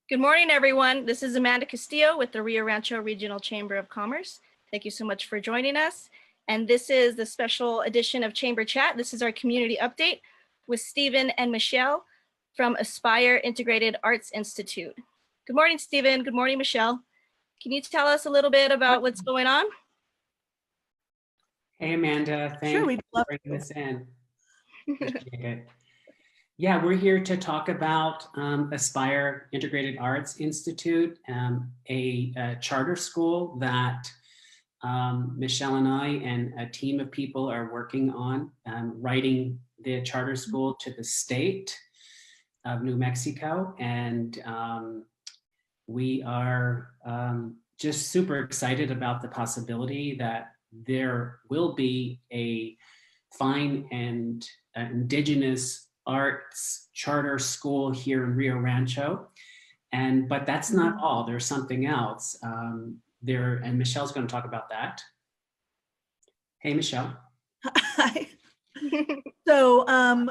Good morning, everyone. This is Amanda Castillo with the Rio Rancho Regional Chamber of Commerce. Thank you so much for joining us. And this is the special edition of Chamber Chat. This is our community update with Stephen and Michelle from Aspire Integrated Arts Institute. Good morning, Stephen. Good morning, Michelle. Can you tell us a little bit about what's going on? Hey, Amanda. Thanks for bringing this in. Appreciate it. Yeah, we're here to talk about Aspire Integrated Arts Institute, a charter school that Michelle and I and a team of people are working on writing the charter school to the state of New Mexico. And we are just super excited about the possibility that there will be a fine and indigenous arts charter school here in Rio Rancho. But that's not all, there's something else there, and Michelle's going to talk about that. Hey, Michelle. Hi. So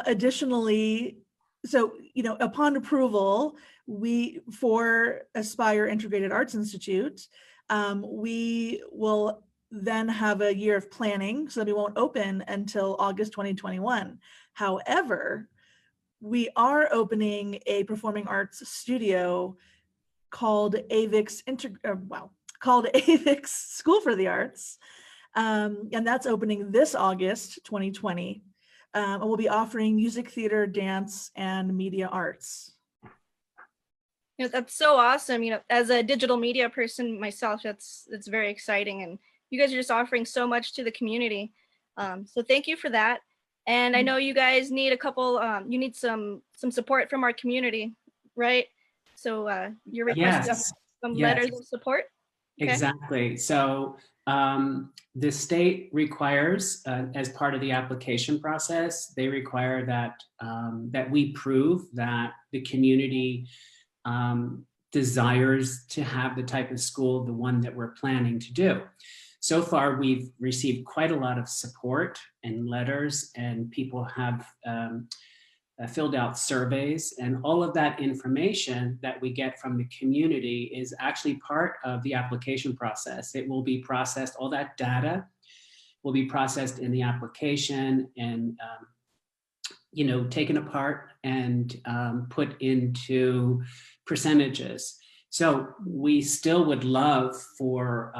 additionally, upon approval, for Aspire Integrated Arts Institute, we will then have a year of planning, so that we won't open until August 2021. However, we are opening a performing arts studio called AVIX School for the Arts, and that's opening this August 2020. And we'll be offering music, theater, dance, and media arts. That's so awesome. As a digital media person myself, that's very exciting, and you guys are just offering so much to the community. So thank you for that. And I know you guys need a couple, you need some support from our community, right? So you're requesting some letters of support? Okay. Exactly. So the state requires, as part of the application process, they require that, that we prove that the community desires to have the type of school, the one that we're planning to do. So far, we've received quite a lot of support and letters, and people have filled out surveys, and all of that information that we get from the community is actually part of the application process. It will be processed, all that data will be processed in the application and taken apart and put into percentages. So we still would love for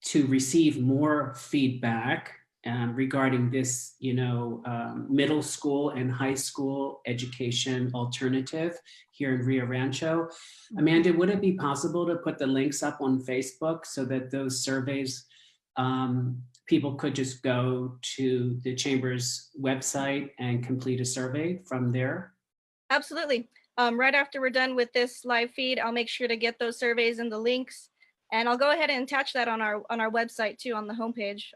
to receive more feedback regarding this, middle school and high school education alternative here in Rio Rancho. Amanda, would it be possible to put the links up on Facebook so that those surveys, people could just go to the Chamber's website and complete a survey from there? Absolutely. Right after we're done with this live feed, I'll make sure to get those surveys and the links. And I'll go ahead and attach that on our website too, on the homepage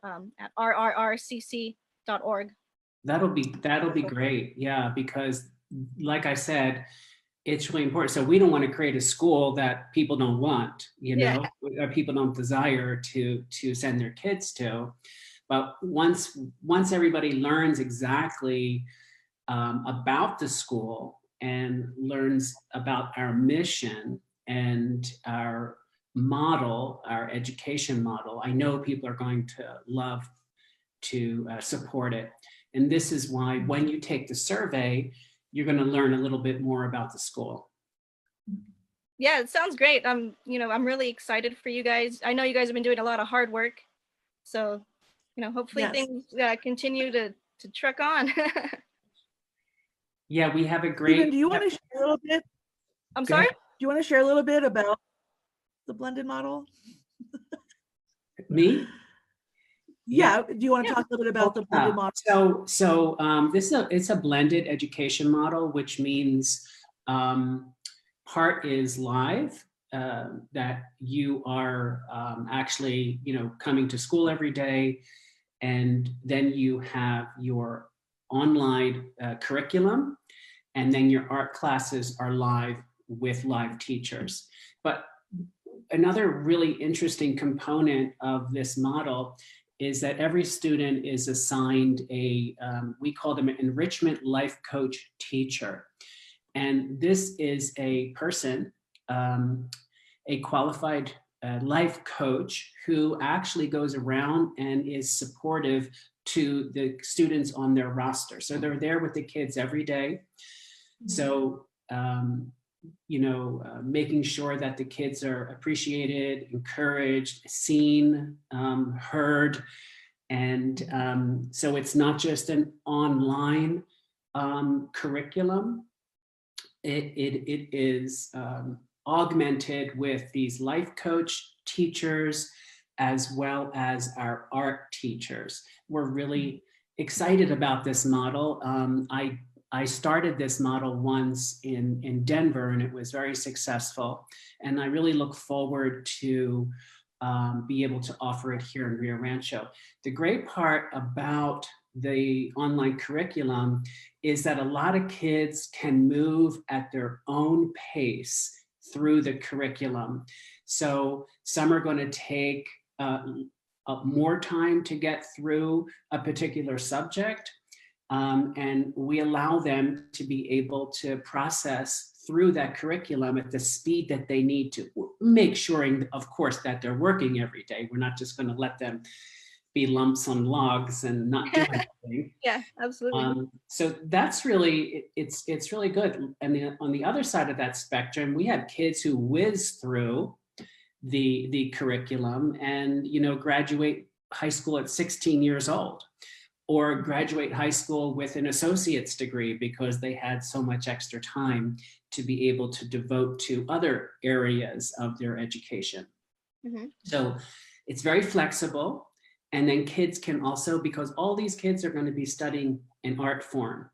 at rrrcc.org. That'll be great, yeah, because like I said, it's really important. So we don't want to create a school that people don't want, or people don't desire to send their kids to. But once everybody learns exactly about the school and learns about our mission and our model, our education model, I know people are going to love to support it. And this is why when you take the survey, you're going to learn a little bit more about the school. Yeah, it sounds great. I'm really excited for you guys. I know you guys have been doing a lot of hard work. So, hopefully things continue to truck on. Yeah, we have a great... Stephen, do you want to share a little bit? I'm sorry? Do you want to share a little bit about the blended model? Me? Yeah. Do you want to talk a little bit about the blended model? So it's a blended education model, which means part is live, that you are actually, coming to school every day, and then you have your online curriculum, and then your art classes are live with live teachers. But another really interesting component of this model is that every student is assigned a, we call them an enrichment life coach teacher. And this is a person, a qualified life coach who actually goes around and is supportive to the students on their roster. So they're there with the kids every day. So, making sure that the kids are appreciated, encouraged, seen, heard. And so it's not just an online curriculum. It is augmented with these life coach teachers as well as our art teachers. We're really excited about this model. I started this model once in Denver, and it was very successful. And I really look forward to be able to offer it here in Rio Rancho. The great part about the online curriculum is that a lot of kids can move at their own pace through the curriculum. So some are going to take more time to get through a particular subject. And we allow them to be able to process through that curriculum at the speed that they need to, make sure, of course, that they're working every day. We're not just going to let them be lumps on logs and not do anything. Yeah, absolutely. So that's really, it's really good. And on the other side of that spectrum, we have kids who whiz through the curriculum and, graduate high school at 16 years old, or graduate high school with an associate's degree because they had so much extra time to be able to devote to other areas of their education. So it's very flexible. And then kids can also, because all these kids are going to be studying an art form.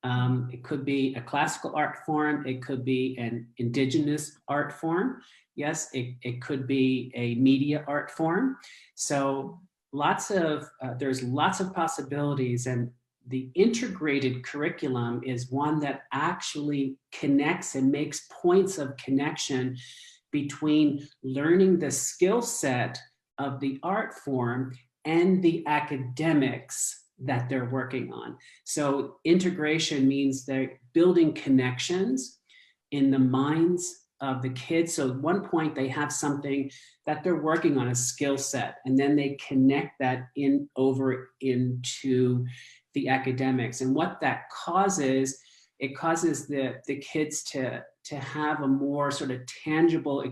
It could be a classical art form. It could be an indigenous art form. Yes, it could be a media art form. So there's lots of possibilities, and the integrated curriculum is one that actually connects and makes points of connection between learning the skill set of the art form and the academics that they're working on. So integration means they're building connections in the minds of the kids. So at one point they have something that they're working on, a skill set, and then they connect that over into the academics. And what that causes, it causes the kids to have a more sort of tangible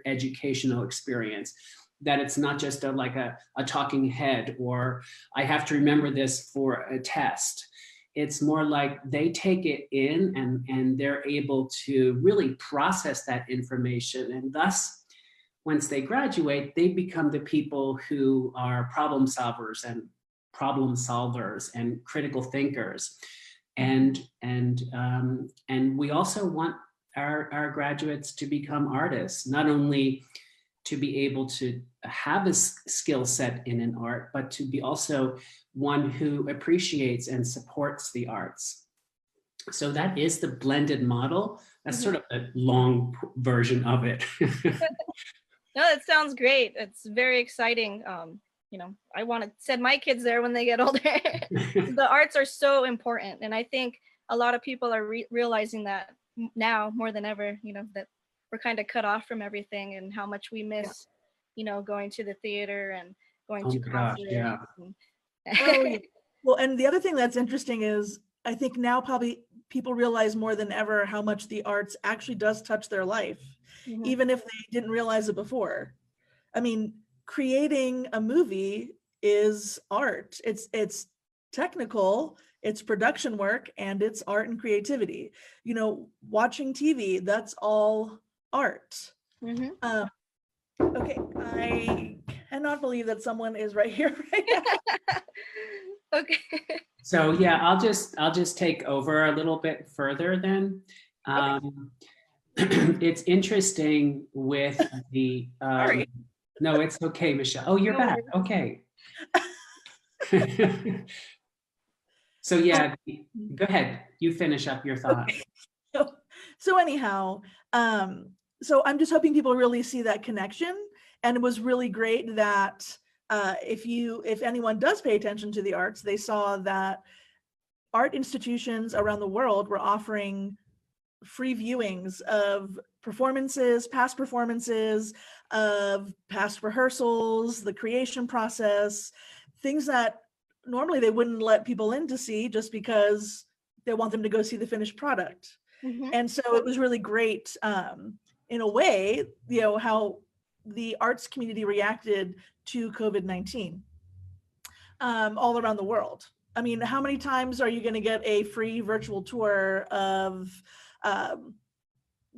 educational experience, that it's not just like a talking head, or I have to remember this for a test. It's more like they take it in and they're able to really process that information. And thus, once they graduate, they become the people who are problem solvers and critical thinkers. And we also want our graduates to become artists, not only to be able to have a skill set in an art, but to be also one who appreciates and supports the arts. So that is the blended model. That's sort of a long version of it. No, that sounds great. It's very exciting. I want to send my kids there when they get older. The arts are so important. And I think a lot of people are realizing that now more than ever, that we're kind of cut off from everything, and how much we miss, going to the theater and going to concerts. Yeah. Oh, yeah. Well, and the other thing that's interesting is I think now probably people realize more than ever how much the arts actually does touch their life, even if they didn't realize it before. I mean, creating a movie is art. It's technical, it's production work, and it's art and creativity. Watching TV, that's all art. Okay, I cannot believe that someone is right here right now. Okay. So yeah, I'll just take over a little bit further then. It's interesting with the no, it's okay, Michelle. Oh, you're back. Okay. So yeah, go ahead. You finish up your thought. Okay. So anyhow, so I'm just hoping people really see that connection. And it was really great that if anyone does pay attention to the arts, they saw that art institutions around the world were offering free viewings of performances, of past rehearsals, the creation process, things that normally they wouldn't let people in to see just because they want them to go see the finished product. And so it was really great, in a way, you know, how the arts community reacted to COVID-19 all around the world. I mean, how many times are you going to get a free virtual tour of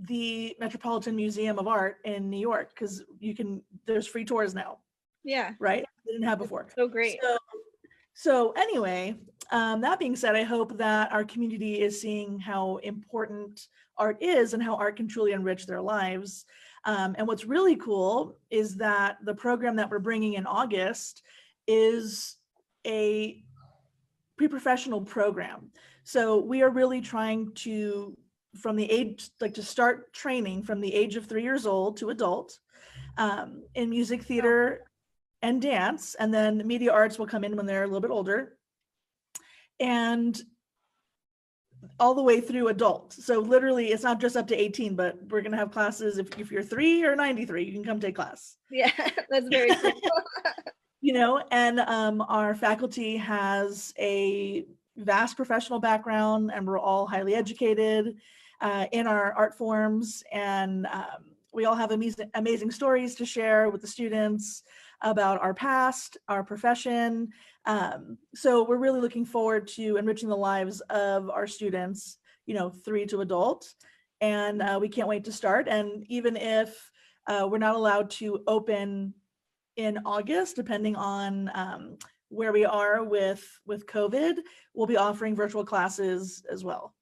the Metropolitan Museum of Art in New York? Because there's free tours now. Yeah. Right? They didn't have before. So great. So anyway, that being said, I hope that our community is seeing how important art is and how art can truly enrich their lives. And what's really cool is that the program that we're bringing in August is a pre-professional program. So we are really trying to, to start training from the age of 3 years old to adult in music, theater, and dance. And then media arts will come in when they're a little bit older. And all the way through adult. So literally it's not just up to 18, but we're going to have classes. If you're 3 or 93, you can come take class. Yeah, that's very cool. You know, and our faculty has a vast professional background, and we're all highly educated in our art forms. And we all have amazing stories to share with the students about our past, our profession. So we're really looking forward to enriching the lives of our students, you know, 3 to adult. And we can't wait to start. And even if we're not allowed to open in August, depending on where we are with COVID, we'll be offering virtual classes as well.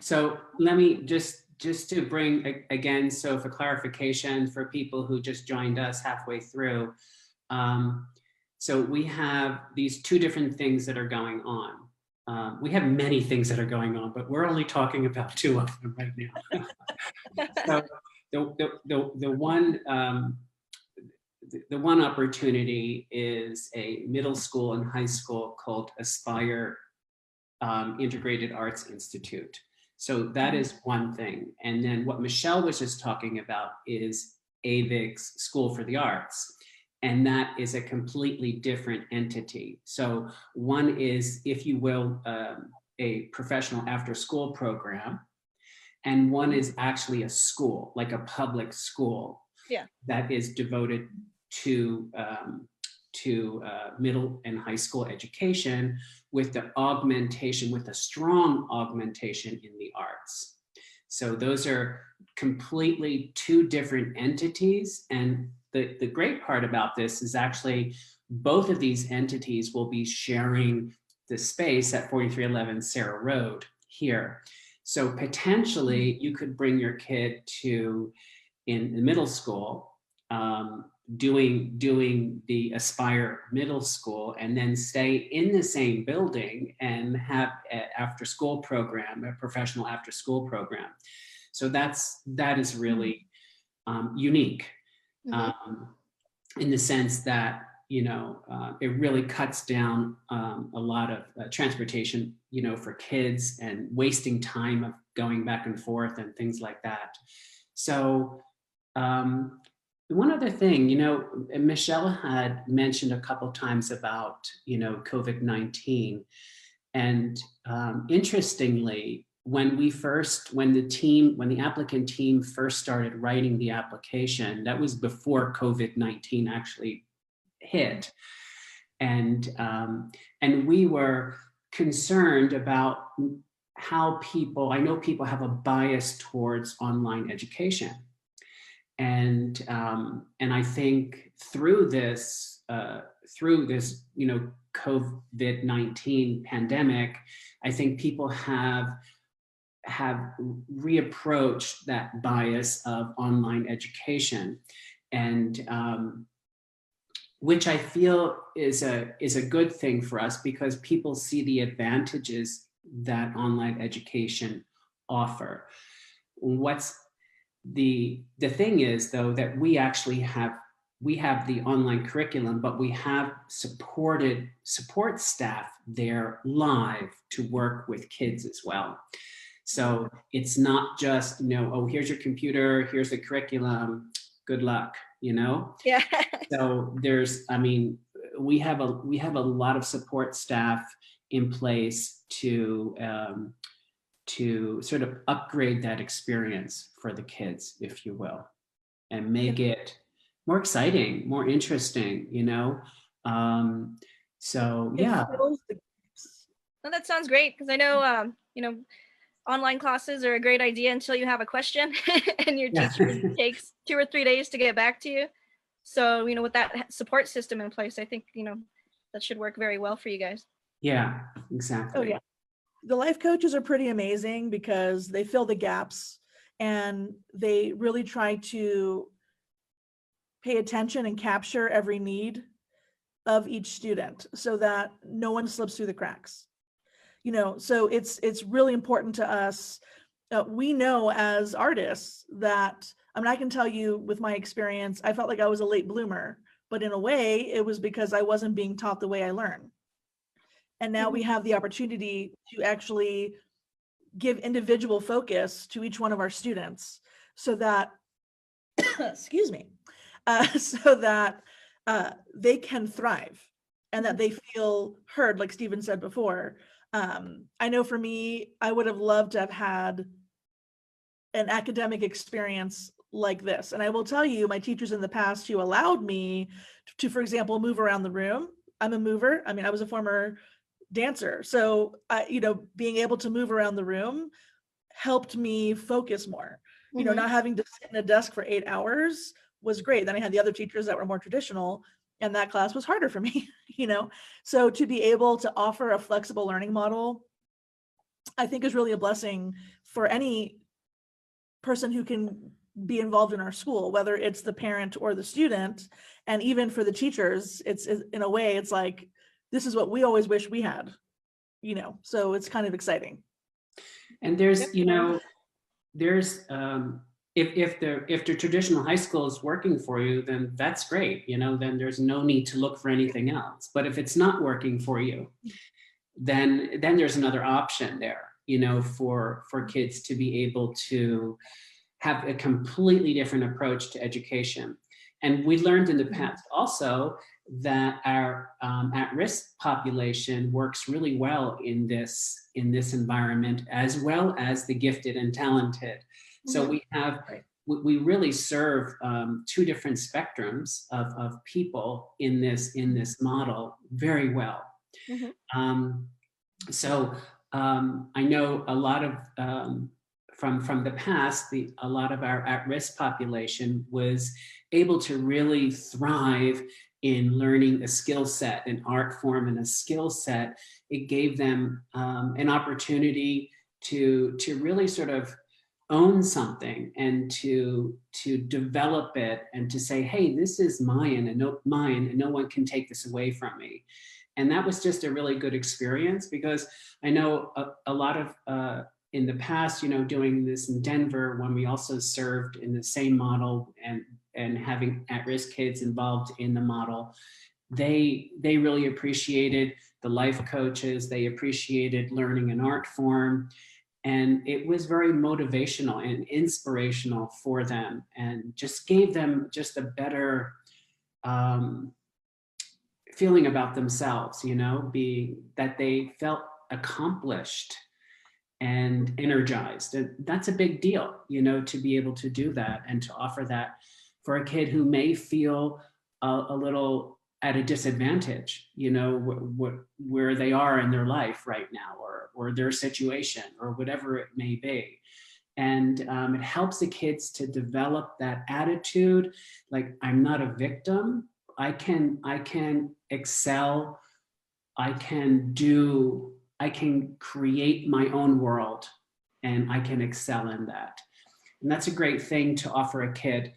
So let me just to bring again, so for clarification for people who just joined us halfway through, so we have these 2 different things that are going on. We have many things that are going on, but we're only talking about 2 of them right now. So the one opportunity is a middle school and high school called Aspire Integrated Arts Institute. So that is one thing. And then what Michelle was just talking about is AVIC's School for the Arts. And that is a completely different entity. So one is, if you will, a professional after-school program, and one is actually a school, like a public school, that is devoted to middle and high school education with the augmentation, with a strong augmentation in the arts. So those are completely 2 different entities. And the great part about this is actually both of these entities will be sharing the space at 4311 Sarah Road here. So potentially you could bring your kid to, in the middle school, doing the Aspire Middle School, and then stay in the same building and have an after-school program, a professional after-school program. So that is really unique in the sense that, you know, it really cuts down a lot of transportation, you know, for kids, and wasting time of going back and forth and things like that. So one other thing, you know, Michelle had mentioned a couple times about, you know, COVID-19. And interestingly, when the applicant team first started writing the application, that was before COVID-19 actually hit. And we were concerned about how I know people have a bias towards online education. And I think through this, you know, COVID-19 pandemic, I think people have reapproached that bias of online education, and which I feel is a good thing for us, because people see the advantages that online education offer. What's the thing is, though, that we actually have the online curriculum, but we have support staff there live to work with kids as well. So it's not just, oh, here's your computer, here's the curriculum, good luck, Yeah. So we have a lot of support staff in place to sort of upgrade that experience for the kids, if you will, and make it more exciting, more interesting, So yeah. Well, that sounds great, because I know, online classes are a great idea until you have a question and your teacher takes 2 or 3 days to get back to you. So, with that support system in place, I think, that should work very well for you guys. Yeah, exactly. Oh yeah. The life coaches are pretty amazing because they fill the gaps and they really try to pay attention and capture every need of each student so that no one slips through the cracks. So it's really important to us. We know as artists that, I can tell you with my experience, I felt like I was a late bloomer, but in a way it was because I wasn't being taught the way I learn. And now we have the opportunity to actually give individual focus to each one of our students so that, excuse me, so that they can thrive and that they feel heard, like Stephen said before. I know for me, I would have loved to have had an academic experience like this. And I will tell you, my teachers in the past who allowed me to, for example, move around the room. I'm a mover. I was a former dancer. So, being able to move around the room helped me focus more. Not having to sit in a desk for 8 hours was great. Then I had the other teachers that were more traditional, and that class was harder for me, So to be able to offer a flexible learning model, I think is really a blessing for any person who can be involved in our school, whether it's the parent or the student. And even for the teachers, it's in a way, it's like, this is what we always wish we had, so it's kind of exciting. And there's, if the traditional high school is working for you, then that's great, then there's no need to look for anything else. But if it's not working for you, then there's another option there, for kids to be able to have a completely different approach to education. And we learned in the past also that our at-risk population works really well in this environment, as well as the gifted and talented. So we really serve 2 different spectrums of people in this model very well. So I know a lot of from the past, a lot of our at-risk population was able to really thrive in learning a skill set, an art form and a skill set. It gave them an opportunity to really sort of own something and to develop it and to say, hey, this is mine and no one can take this away from me. And that was just a really good experience, because I know a lot of in the past, doing this in Denver, when we also served in the same model and having at-risk kids involved in the model, they really appreciated the life coaches. They appreciated learning an art form. And it was very motivational and inspirational for them, and just gave them just a better feeling about themselves, being that they felt accomplished and energized. And that's a big deal, to be able to do that and to offer that for a kid who may feel a little at a disadvantage, where they are in their life right now, or their situation, or whatever it may be. And it helps the kids to develop that attitude, like, I'm not a victim. I can excel. I can create my own world, and I can excel in that. And that's a great thing to offer a kid.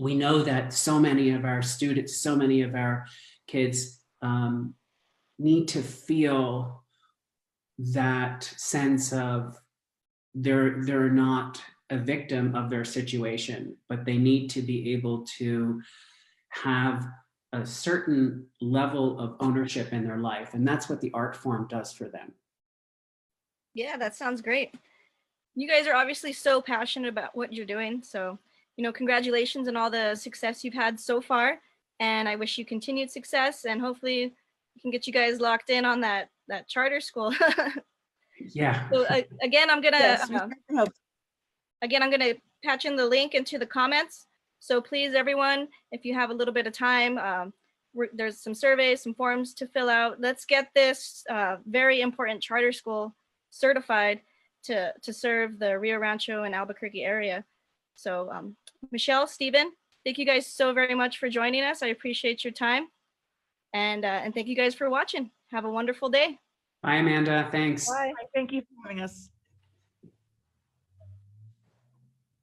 We know that so many of our students, so many of our kids need to feel that sense of they're not a victim of their situation, but they need to be able to have a certain level of ownership in their life. And that's what the art form does for them. Yeah, that sounds great. You guys are obviously so passionate about what you're doing. So, congratulations on all the success you've had so far. And I wish you continued success, and hopefully we can get you guys locked in on that charter school. Yeah. So again, I'm gonna Yes, we certainly hope. again, I'm gonna patch in the link into the comments. So please, everyone, if you have a little bit of time, there's some surveys, some forms to fill out. Let's get this very important charter school certified to serve the Rio Rancho and Albuquerque area. So Michelle, Stephen, thank you guys so very much for joining us. I appreciate your time. And thank you guys for watching. Have a wonderful day. Bye, Amanda. Thanks. Bye. Thank you for having us.